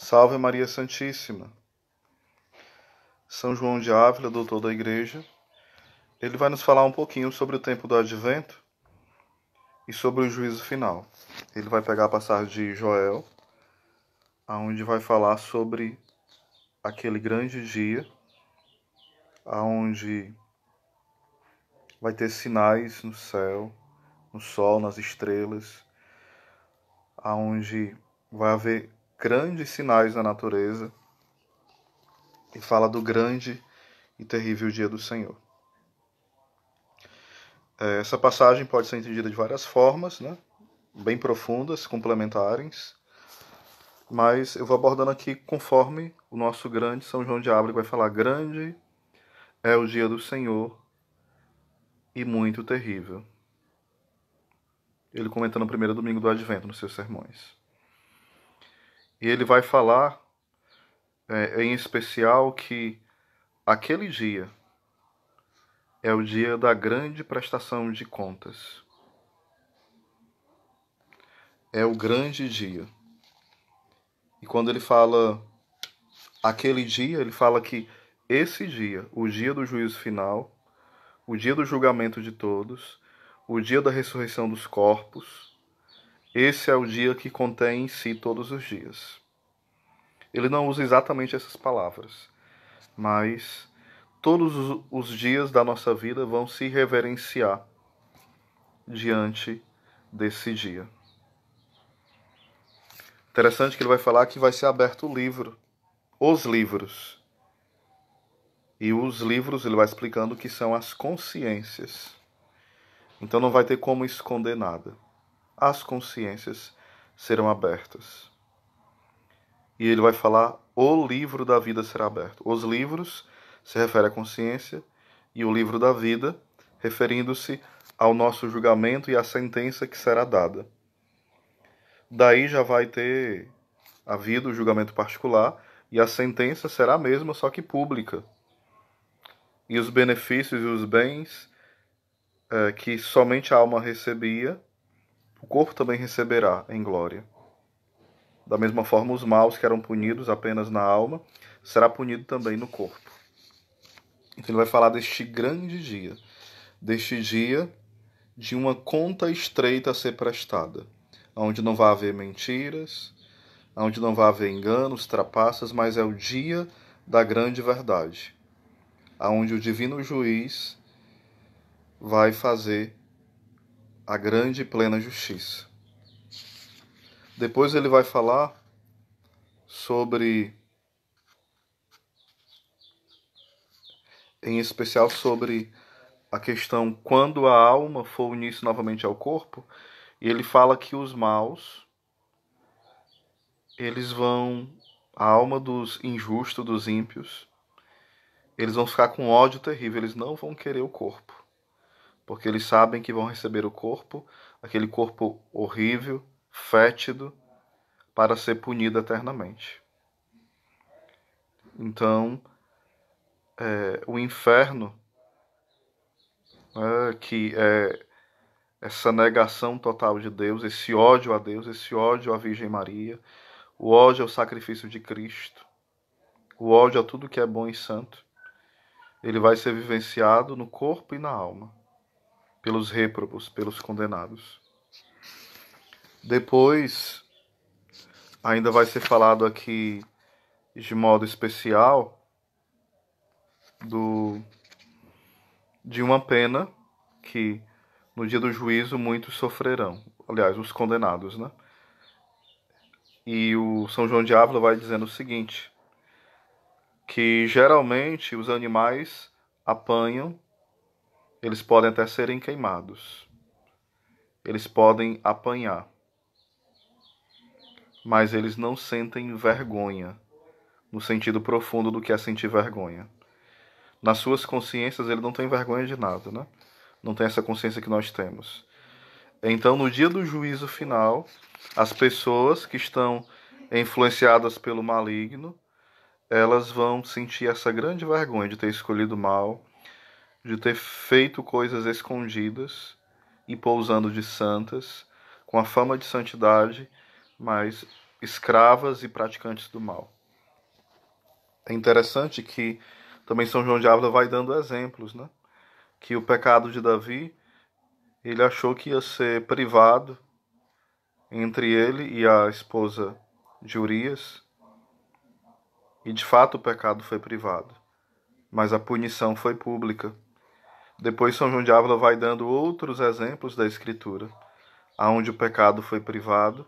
Salve Maria Santíssima. São João de Ávila, doutor da Igreja, ele vai nos falar um pouquinho sobre o tempo do Advento e sobre o juízo final. Ele vai pegar a passagem de Joel, onde vai falar sobre aquele grande dia, onde vai ter sinais no céu, no sol, nas estrelas, onde vai haver grandes sinais na natureza, e fala do grande e terrível dia do Senhor. Essa passagem pode ser entendida de várias formas, né? Bem profundas, complementares, mas eu vou abordando aqui conforme o nosso grande São João de Ávila vai falar: grande é o dia do Senhor e muito terrível. Ele comenta no primeiro domingo do Advento, nos seus sermões. E ele vai falar, em especial, que aquele dia é o dia da grande prestação de contas. É o grande dia. E quando ele fala aquele dia, ele fala que esse dia, o dia do juízo final, o dia do julgamento de todos, o dia da ressurreição dos corpos, esse é o dia que contém em si todos os dias. Ele não usa exatamente essas palavras, mas todos os dias da nossa vida vão se reverenciar diante desse dia. Interessante que ele vai falar que vai ser aberto o livro, os livros. E os livros ele vai explicando que são as consciências. Então não vai ter como esconder nada. As consciências serão abertas. E ele vai falar: o livro da vida será aberto. Os livros se refere à consciência e o livro da vida referindo-se ao nosso julgamento e à sentença que será dada. Daí já vai ter havido o julgamento particular e a sentença será a mesma, só que pública. E os benefícios e os bens que somente a alma recebia, o corpo também receberá em glória. Da mesma forma, os maus que eram punidos apenas na alma, será punido também no corpo. Então ele vai falar deste grande dia, deste dia de uma conta estreita a ser prestada, onde não vai haver mentiras, onde não vai haver enganos, trapaças, mas é o dia da grande verdade, onde o divino juiz vai fazer a grande e plena justiça. Depois ele vai falar sobre, em especial sobre a questão quando a alma for unir-se novamente ao corpo, e ele fala que os maus, eles vão, a alma dos injustos, dos ímpios, eles vão ficar com ódio terrível, eles não vão querer o corpo, porque eles sabem que vão receber o corpo, aquele corpo horrível, fétido, para ser punido eternamente. Então, o inferno, que é essa negação total de Deus, esse ódio a Deus, esse ódio à Virgem Maria, o ódio ao sacrifício de Cristo, o ódio a tudo que é bom e santo, ele vai ser vivenciado no corpo e na alma, pelos rêprobos, pelos condenados. Depois, ainda vai ser falado aqui, de modo especial, de uma pena que no dia do juízo muitos sofrerão. Aliás, os condenados, né? E o São João de Ávila vai dizendo o seguinte, que geralmente os animais apanham, eles podem até serem queimados, eles podem apanhar, mas eles não sentem vergonha, no sentido profundo do que é sentir vergonha. Nas suas consciências, ele não tem vergonha de nada, né? Não tem essa consciência que nós temos. Então, no dia do juízo final, as pessoas que estão influenciadas pelo maligno, elas vão sentir essa grande vergonha de ter escolhido mal, de ter feito coisas escondidas e pousando de santas, com a fama de santidade, mas escravas e praticantes do mal. É interessante que também São João de Ávila vai dando exemplos, né? Que o pecado de Davi, ele achou que ia ser privado entre ele e a esposa de Urias, e de fato o pecado foi privado, mas a punição foi pública. Depois São João de Ávila vai dando outros exemplos da Escritura, aonde o pecado foi privado,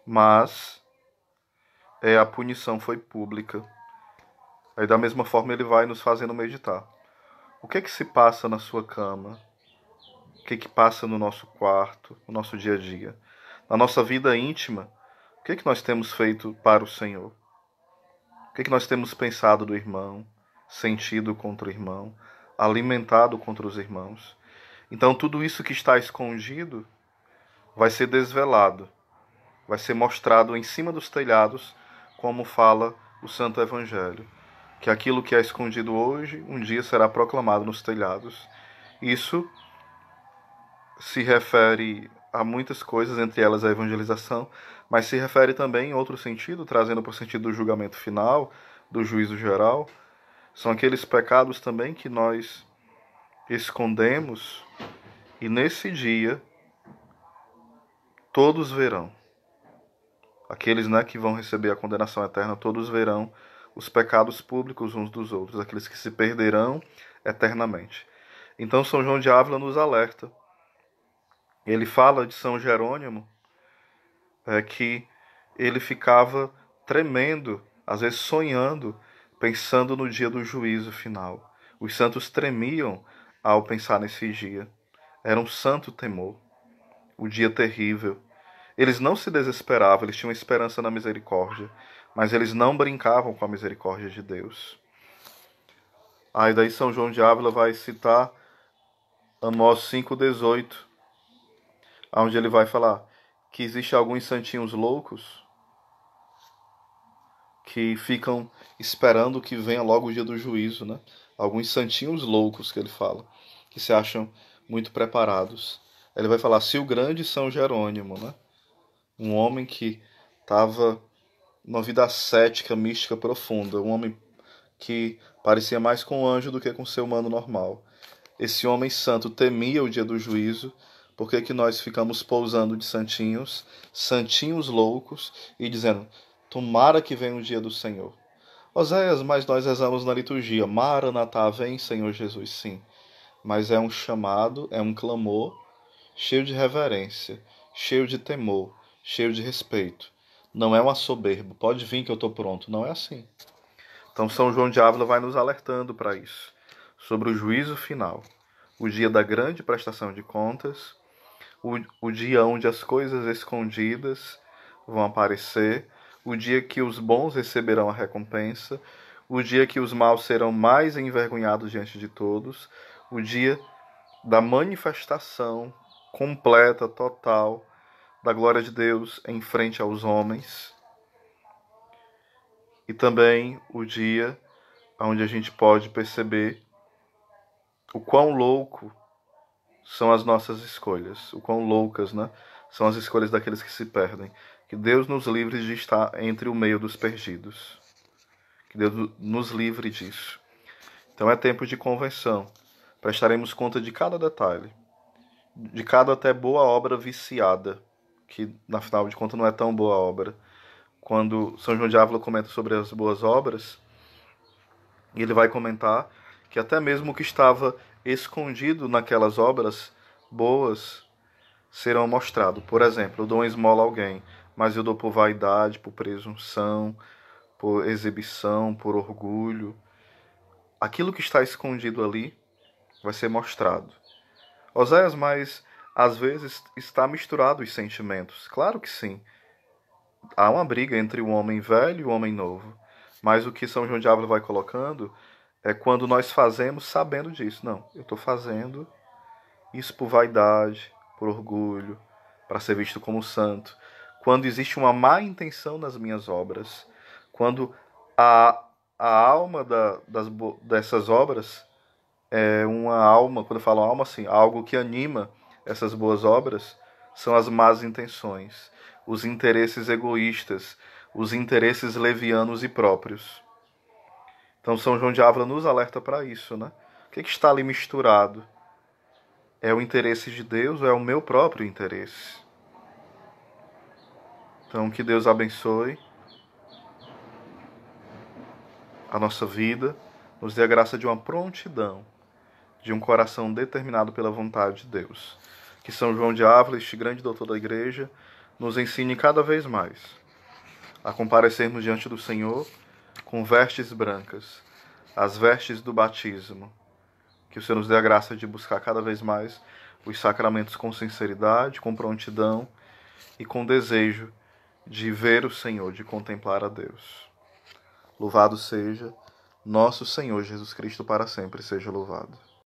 mas a punição foi pública. Aí da mesma forma ele vai nos fazendo meditar. O que se passa na sua cama? O que passa no nosso quarto, no nosso dia a dia? Na nossa vida íntima, o que nós temos feito para o Senhor? O que nós temos pensado do irmão, sentido contra o irmão, alimentado contra os irmãos? Então tudo isso que está escondido vai ser desvelado, vai ser mostrado em cima dos telhados, como fala o Santo Evangelho. Que aquilo que é escondido hoje, um dia será proclamado nos telhados. Isso se refere a muitas coisas, entre elas a evangelização, mas se refere também em outro sentido, trazendo para o sentido do julgamento final, do juízo geral. São aqueles pecados também que nós escondemos e nesse dia todos verão. Aqueles, né, que vão receber a condenação eterna, todos verão os pecados públicos uns dos outros, aqueles que se perderão eternamente. Então São João de Ávila nos alerta. Ele fala de São Jerônimo que ele ficava tremendo, às vezes sonhando, pensando no dia do juízo final. Os santos tremiam ao pensar nesse dia. Era um santo temor, o dia terrível. Eles não se desesperavam, eles tinham esperança na misericórdia, mas eles não brincavam com a misericórdia de Deus. Aí daí São João de Ávila vai citar Amós 5,18, onde ele vai falar que existe alguns santinhos loucos que ficam esperando que venha logo o dia do juízo, né? Alguns santinhos loucos que ele fala, que se acham muito preparados. Ele vai falar, se o grande São Jerônimo, né? Um homem que estava numa vida ascética, mística profunda, um homem que parecia mais com um anjo do que com um ser humano normal. Esse homem santo temia o dia do juízo. Por que nós ficamos pousando de santinhos, santinhos loucos, e dizendo, tomara que venha o dia do Senhor? Oséias, mas nós rezamos na liturgia, Maranatá, vem Senhor Jesus, sim. Mas é um chamado, é um clamor, cheio de reverência, cheio de temor, cheio de respeito. Não é uma soberba, pode vir que eu estou pronto, não é assim. Então São João de Ávila vai nos alertando para isso, sobre o juízo final, o dia da grande prestação de contas, o dia onde as coisas escondidas vão aparecer, o dia que os bons receberão a recompensa, o dia que os maus serão mais envergonhados diante de todos, o dia da manifestação completa, total, da glória de Deus em frente aos homens, e também o dia onde a gente pode perceber o quão louco são as nossas escolhas, o quão loucas, né? São as escolhas daqueles que se perdem. Que Deus nos livre de estar entre o meio dos perdidos. Que Deus nos livre disso. Então é tempo de convenção. Prestaremos conta de cada detalhe, de cada até boa obra viciada, que na final de contas não é tão boa obra. Quando São João de Ávila comenta sobre as boas obras, ele vai comentar que até mesmo o que estava escondido naquelas obras boas serão mostrados. Por exemplo, eu dou uma esmola a alguém, mas eu dou por vaidade, por presunção, por exibição, por orgulho. Aquilo que está escondido ali vai ser mostrado. Oséias, mas às vezes está misturado os sentimentos. Claro que sim. Há uma briga entre o homem velho e o homem novo. Mas o que São João de Ávila vai colocando é quando nós fazemos sabendo disso. Não, eu estou fazendo isso por vaidade, por orgulho, para ser visto como santo. Quando existe uma má intenção nas minhas obras, quando a alma dessas obras é uma alma, quando eu falo alma, assim, algo que anima essas boas obras, são as más intenções. os interesses egoístas, os interesses levianos e próprios. Então São João de Ávila nos alerta para isso, né? O que está ali misturado? É o interesse de Deus ou é o meu próprio interesse? Então que Deus abençoe a nossa vida, nos dê a graça de uma prontidão, de um coração determinado pela vontade de Deus. Que São João de Ávila, este grande doutor da Igreja, nos ensine cada vez mais a comparecermos diante do Senhor com vestes brancas, as vestes do batismo. Que o Senhor nos dê a graça de buscar cada vez mais os sacramentos com sinceridade, com prontidão e com desejo de ver o Senhor, de contemplar a Deus. Louvado seja nosso Senhor Jesus Cristo, para sempre seja louvado.